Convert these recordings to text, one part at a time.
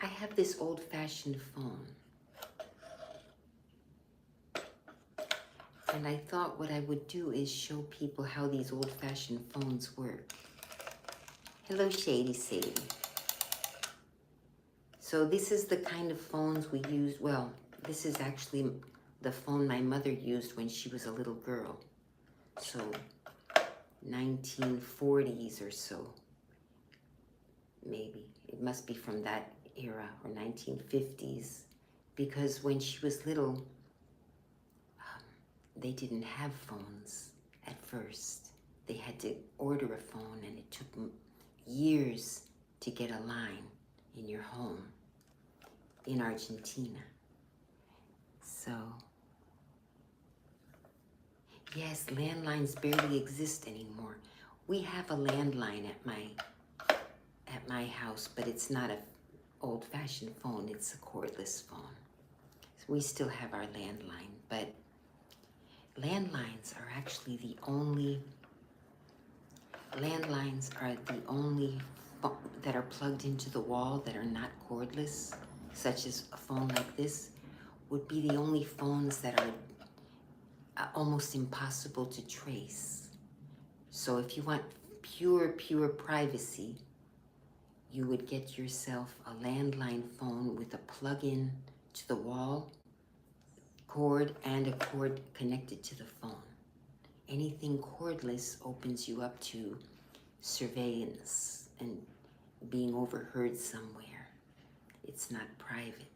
I have this old-fashioned phone, and I thought what I would do is show people how these old-fashioned phones work. Hello, Shady Sadie. So this is the kind of phones we use. Well, this is actually the phone my mother used when she was a little girl. So 1940s or so, maybe. It must be from that era, or 1950s, because when she was little, they didn't have phones at first. They had to order a phone, and it took years to get a line in your home in Argentina. So, yes, landlines barely exist anymore. We have a landline at my house, but it's not a old-fashioned phone. It's a cordless phone. So we still have our landline, but landlines are actually the only that are plugged into the wall that are not cordless, such as a phone like this, would be the only phones that are almost impossible to trace. So if you want pure privacy, you would get yourself a landline phone with a plug-in to the wall cord and a cord connected to the phone. Anything cordless opens you up to surveillance and being overheard somewhere. It's not private.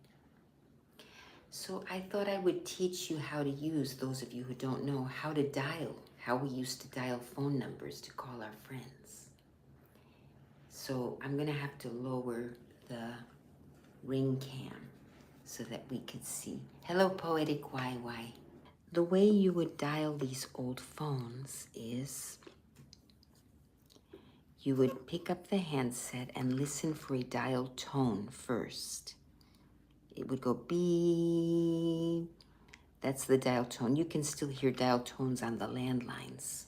So I thought I would teach you how to use, those of you who don't know, how to dial, how we used to dial phone numbers to call our friends. So I'm gonna have to lower the ring cam so that we could see. Hello, Poetic YY. The way you would dial these old phones is you would pick up the handset and listen for a dial tone first. It would go beep. That's the dial tone. You can still hear dial tones on the landlines.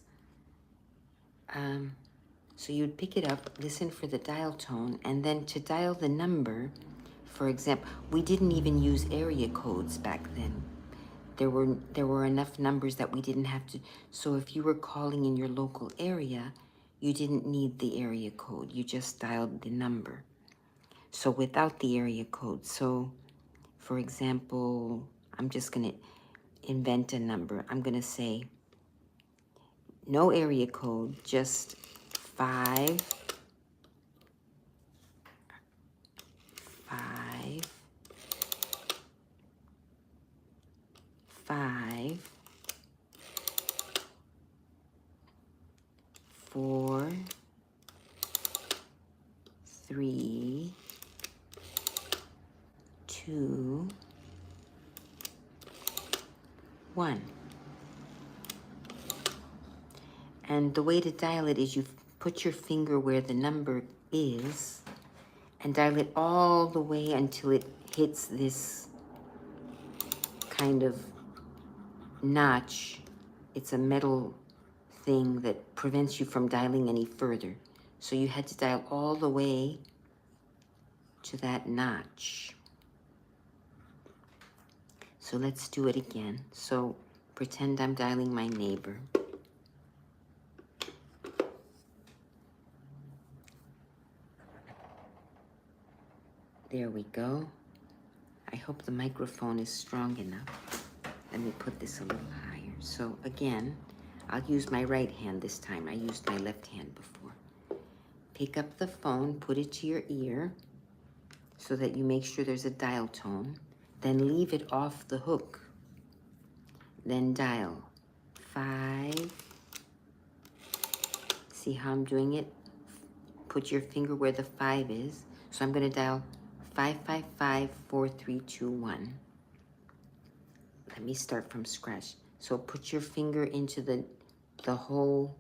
So you'd pick it up, listen for the dial tone, and then to dial the number, for example, we didn't even use area codes back then. There were enough numbers that we didn't have to. So if you were calling in your local area, you didn't need the area code. You just dialed the number. So without the area code, so for example, I'm just gonna invent a number. I'm gonna say no area code, just 5 5 5 4 3 2 1. And the way to dial it is you put your finger where the number is and dial it all the way until it hits this kind of notch. It's a metal thing that prevents you from dialing any further. So you had to dial all the way to that notch. So let's do it again. So pretend I'm dialing my neighbor. There we go. I hope the microphone is strong enough. Let me put this a little higher. So again, I'll use my right hand this time. I used my left hand before. Pick up the phone, put it to your ear so that you make sure there's a dial tone. Then leave it off the hook. Then dial 5. See how I'm doing it? Put your finger where the 5 is. So I'm going to dial 5554321. Let me start from scratch. So put your finger into the hole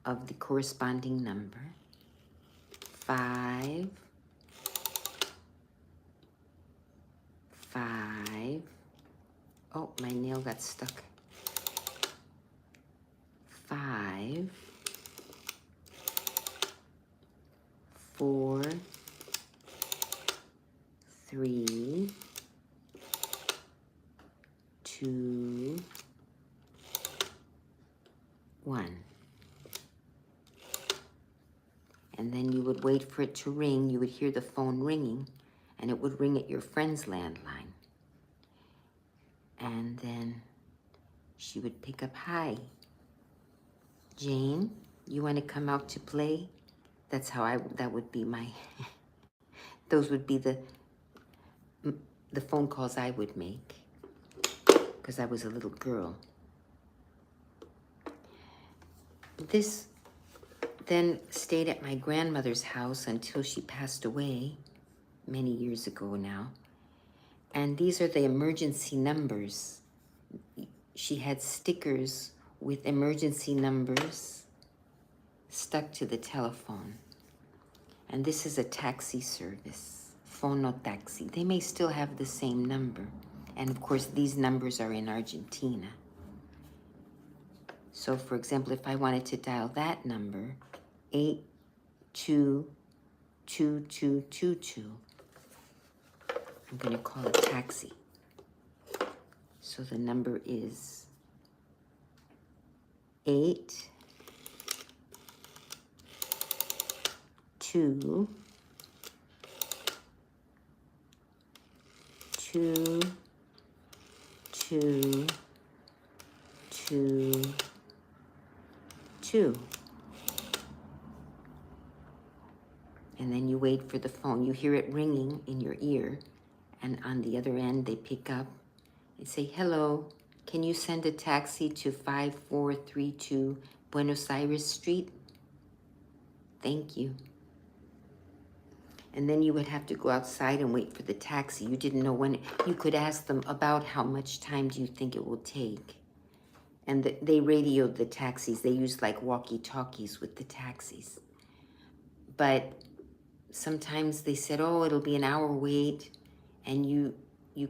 of the corresponding number. 5 5. Oh, my nail got stuck. 5 4 2, 1. And then you would wait for it to ring. You would hear the phone ringing, and it would ring at your friend's landline. And then she would pick up, "Hi, Jane, you want to come out to play?" That's how that would be my, those would be the phone calls I would make, because I was a little girl. This then stayed at my grandmother's house until she passed away many years ago now. And these are the emergency numbers. She had stickers with emergency numbers stuck to the telephone. And this is a taxi service, Fonotaxi. They may still have the same number. And of course, these numbers are in Argentina. So for example, if I wanted to dial that number, 822222, I'm going to call a taxi. So the number is 8 2 2 2 2 2. And then you wait for the phone. You hear it ringing in your ear, and on the other end they pick up and say, "Hello, can you send a taxi to 5432 Buenos Aires Street? Thank you." And then you would have to go outside and wait for the taxi. You didn't know when. You could ask them about how much time do you think it will take. And they radioed the taxis. They used like walkie-talkies with the taxis. But sometimes they said, "Oh, it'll be an hour wait," and you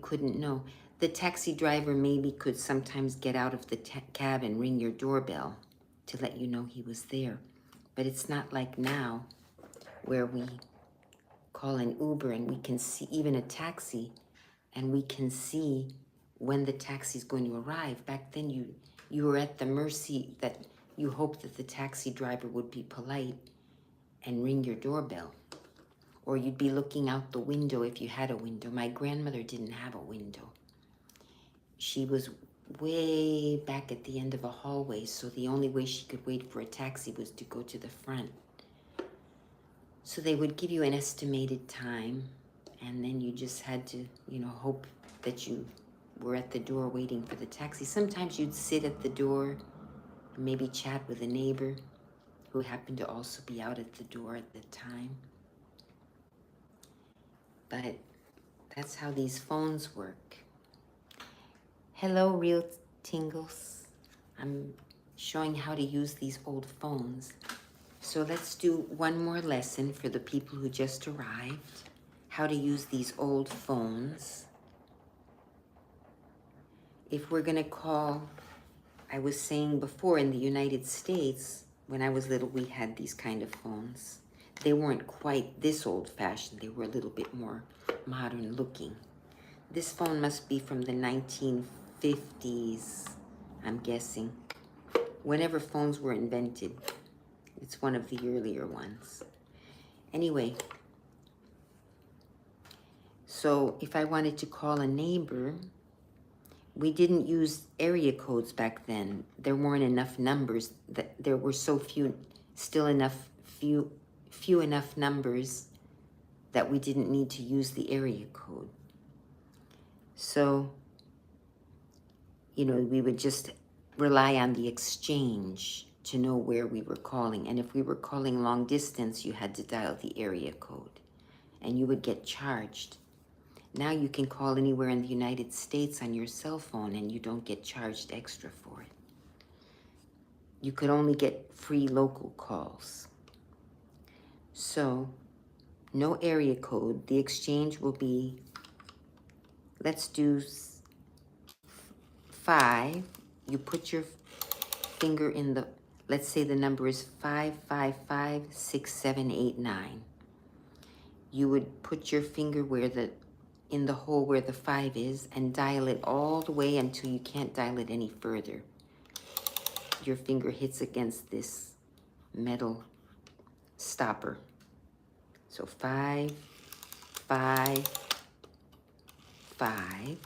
couldn't know. The taxi driver maybe could sometimes get out of the cab and ring your doorbell to let you know he was there. But it's not like now where we call an Uber and we can see, even a taxi, and we can see when the taxi is going to arrive. Back then you were at the mercy that you hoped that the taxi driver would be polite and ring your doorbell. Or you'd be looking out the window if you had a window. My grandmother didn't have a window. She was way back at the end of a hallway, so the only way she could wait for a taxi was to go to the front. So they would give you an estimated time, and then you just had to, hope that you were at the door waiting for the taxi. Sometimes you'd sit at the door and maybe chat with a neighbor who happened to also be out at the door at the time. But that's how these phones work. Hello, Real Tingles. I'm showing how to use these old phones. So let's do one more lesson for the people who just arrived. How to use these old phones. If we're going to call, I was saying before, in the United States, when I was little, we had these kind of phones. They weren't quite this old-fashioned. They were a little bit more modern looking. This phone must be from the 1950s, I'm guessing. Whenever phones were invented. It's one of the earlier ones. Anyway, so if I wanted to call a neighbor, we didn't use area codes back then. There weren't enough numbers. There were so few enough numbers that we didn't need to use the area code. So, we would just rely on the exchange to know where we were calling. And if we were calling long distance, you had to dial the area code and you would get charged. Now you can call anywhere in the United States on your cell phone and you don't get charged extra for it. You could only get free local calls. So, no area code. The exchange will be, let's do 5. You put your finger in the, let's say the number is 5556789. You would put your finger where the in the hole where the 5 is and dial it all the way until you can't dial it any further. Your finger hits against this metal stopper. So 5, 5, 5,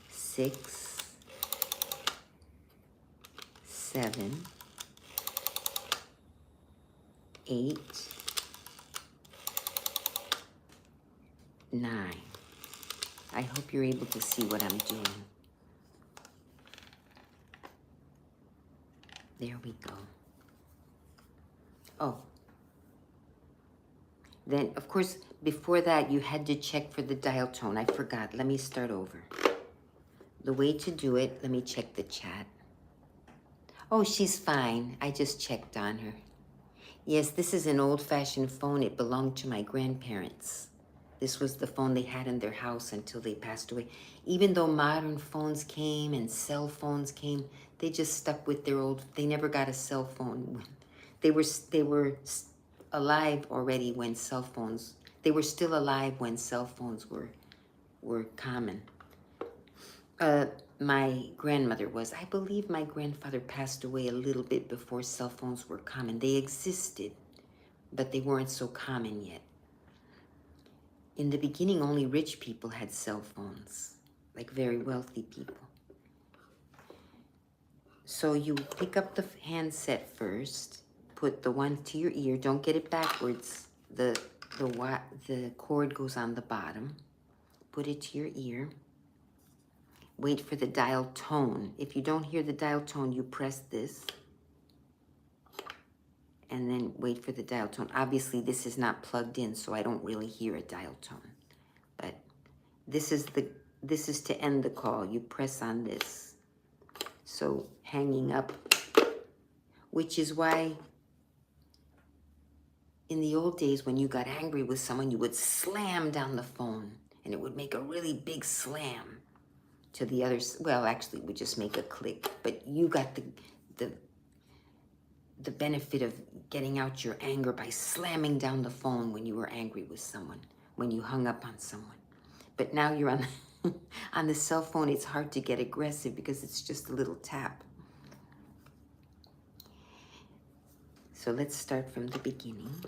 6, 7, 8, 9. I hope you're able to see what I'm doing. There we go. Oh. Then, of course, before that, you had to check for the dial tone. I forgot. Let me start over. The way to do it, let me check the chat. Oh, she's fine. I just checked on her. Yes, this is an old-fashioned phone. It belonged to my grandparents. This was the phone they had in their house until they passed away. Even though modern phones came and cell phones came, they just stuck with their old, they never got a cell phone. They were alive already when cell phones, they were still alive when cell phones were common. My grandmother was. I believe my grandfather passed away a little bit before cell phones were common. They existed, but they weren't so common yet. In the beginning, only rich people had cell phones, like very wealthy people. So you pick up the handset first, put the one to your ear. Don't get it backwards. The cord goes on the bottom. Put it to your ear. Wait for the dial tone. If you don't hear the dial tone, you press this. And then wait for the dial tone. Obviously, this is not plugged in, so I don't really hear a dial tone. But this is to end the call. You press on this. So hanging up, which is why in the old days when you got angry with someone, you would slam down the phone and it would make a really big slam to the others. Well, actually, it would just make a click, but you got the benefit of getting out your anger by slamming down the phone when you were angry with someone, when you hung up on someone. But now you're on on the cell phone, it's hard to get aggressive because it's just a little tap. So let's start from the beginning.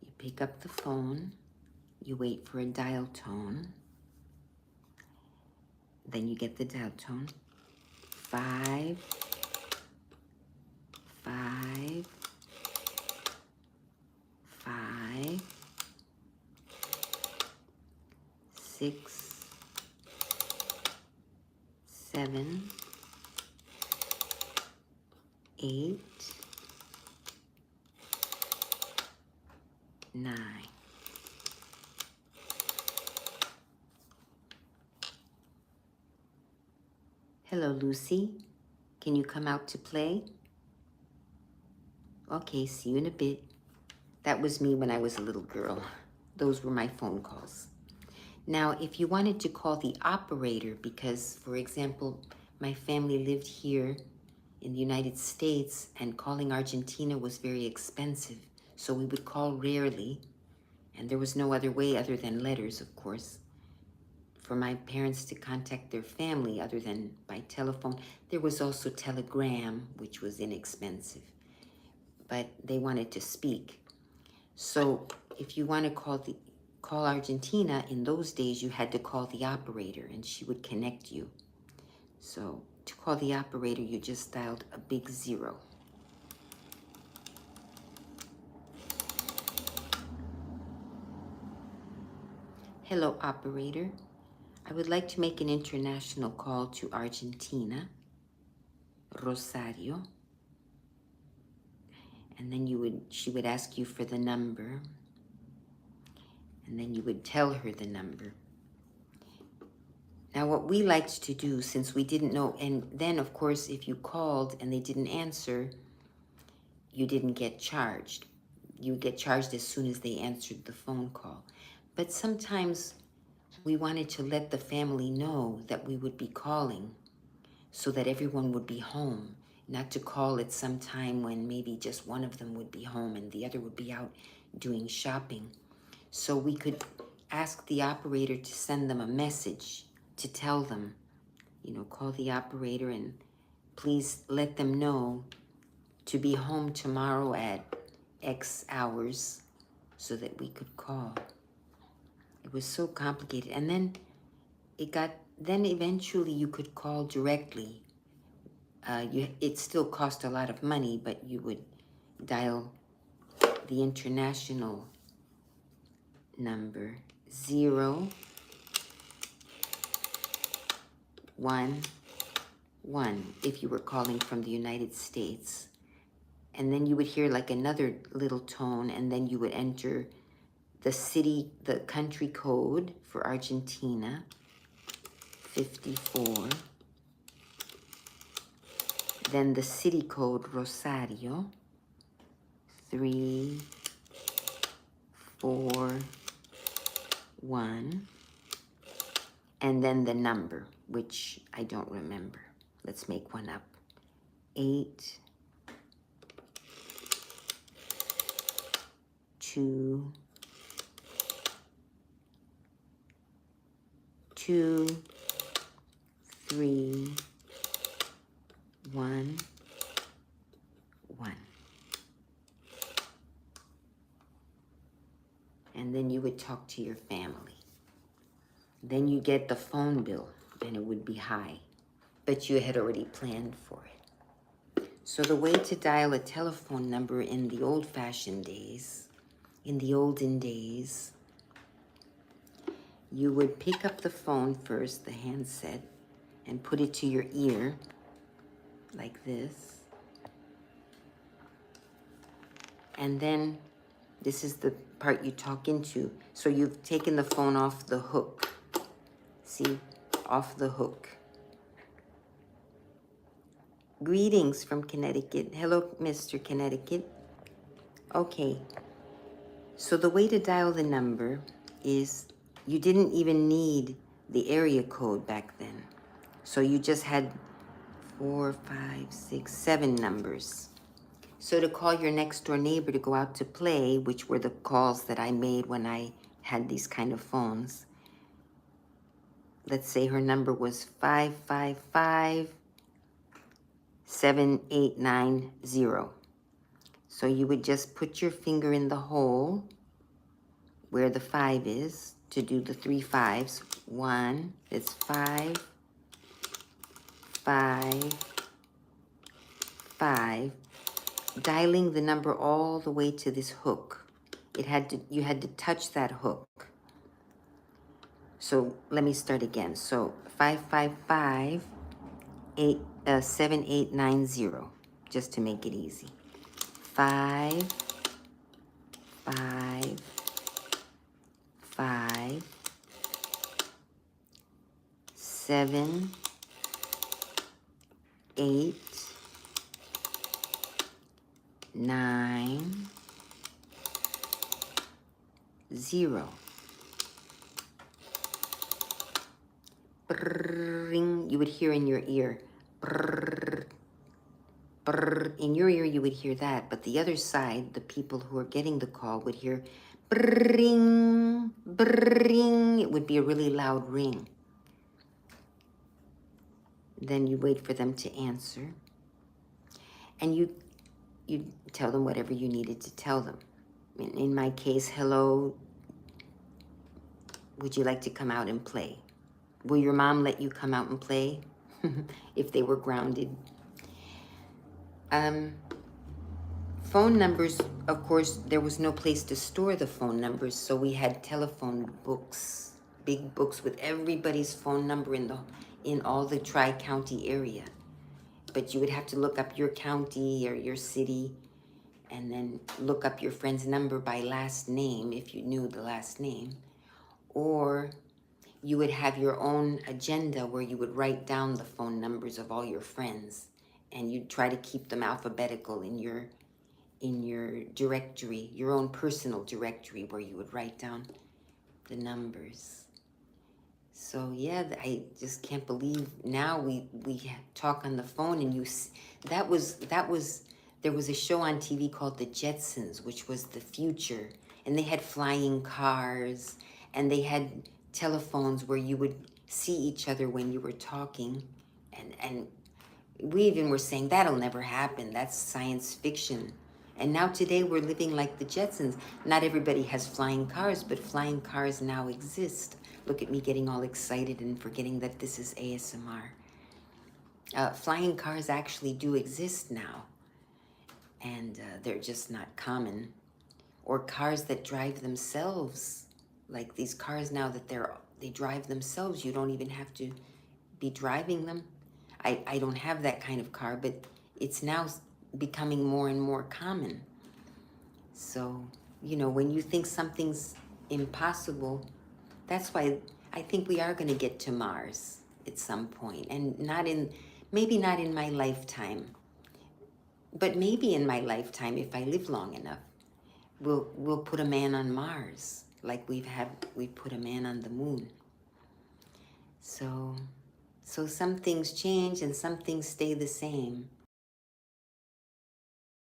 You pick up the phone, you wait for a dial tone, then you get the dial tone. 5, 5, 5, 6, 7, 8, 9. Hello, Lucy. Can you come out to play? Okay, see you in a bit. That was me when I was a little girl. Those were my phone calls. Now, if you wanted to call the operator, because, for example, my family lived here in the United States and calling Argentina was very expensive, so we would call rarely, and there was no other way other than letters, of course, for my parents to contact their family other than by telephone. There was also telegram, which was inexpensive, but they wanted to speak. So if you want to call Argentina, in those days you had to call the operator and she would connect you. So to call the operator, you just dialed a big 0. Hello, operator. I would like to make an international call to Argentina, Rosario. And then she would ask you for the number. And then you would tell her the number. Now, what we liked to do, since we didn't know, and then, of course, if you called and they didn't answer, you didn't get charged. You would get charged as soon as they answered the phone call. But sometimes we wanted to let the family know that we would be calling so that everyone would be home, not to call at some time when maybe just one of them would be home and the other would be out doing shopping. So we could ask the operator to send them a message to tell them, call the operator and please let them know to be home tomorrow at X hours so that we could call. It was so complicated. And then then eventually you could call directly. It still cost a lot of money, but you would dial the international number 011 if you were calling from the United States. And then you would hear like another little tone, and then you would enter the country code for Argentina, 54. Then the city code, Rosario, 341. And then the number, which I don't remember. Let's make one up. 8 2 2 3 1 1. And then you would talk to your family. Then you get the phone bill, and it would be high, but you had already planned for it. So the way to dial a telephone number in the old-fashioned days, in the olden days, you would pick up the phone first, the handset, and put it to your ear, like this. And then this is the part you talk into. So you've taken the phone off the hook. See, off the hook. Greetings from Connecticut. Hello, Mr. Connecticut. Okay, so the way to dial the number is you didn't even need the area code back then. So you just had 4, 5, 6, 7 numbers. So to call your next door neighbor to go out to play, which were the calls that I made when I had these kind of phones. Let's say her number was 555-7890. So you would just put your finger in the hole where the 5 is to do the 3 5s. 1, it's 5, 5, 5. Dialing the number all the way to this hook. You had to touch that hook. So let me start again. So 555-7890, just to make it easy. 5, 5, 5, 7, 8, 9, 0. Brrring, you would hear in your ear. Brrr, brrr. In your ear, you would hear that, but the other side, the people who are getting the call would hear brrring, brrring. It would be a really loud ring. Then you wait for them to answer, and you tell them whatever you needed to tell them. In my case, hello, would you like to come out and play? Will your mom let you come out and play if they were grounded? Phone numbers, of course, there was no place to store the phone numbers, so we had telephone books, big books with everybody's phone number in all the Tri-County area. But you would have to look up your county or your city and then look up your friend's number by last name if you knew the last name. Or you would have your own agenda where you would write down the phone numbers of all your friends, and you'd try to keep them alphabetical in your directory, your own personal directory, where you would write down the numbers. So yeah, I just can't believe now we talk on the phone, and there there was a show on TV called The Jetsons, which was the future. And they had flying cars, and they had telephones where you would see each other when you were talking. And we even were saying, that'll never happen. That's science fiction. And now today we're living like the Jetsons. Not everybody has flying cars, but flying cars now exist. Look at me getting all excited and forgetting that this is ASMR. Flying cars actually do exist now, and they're just not common. Or cars that drive themselves, like these cars now that they drive themselves. You don't even have to be driving them. I don't have that kind of car, but it's now becoming more and more common. So, you know, when you think something's impossible, that's why I think we are going to get to Mars at some point, and maybe not in my lifetime, but maybe in my lifetime, if I live long enough, we'll put a man on Mars, like we put a man on the moon. So some things change and some things stay the same.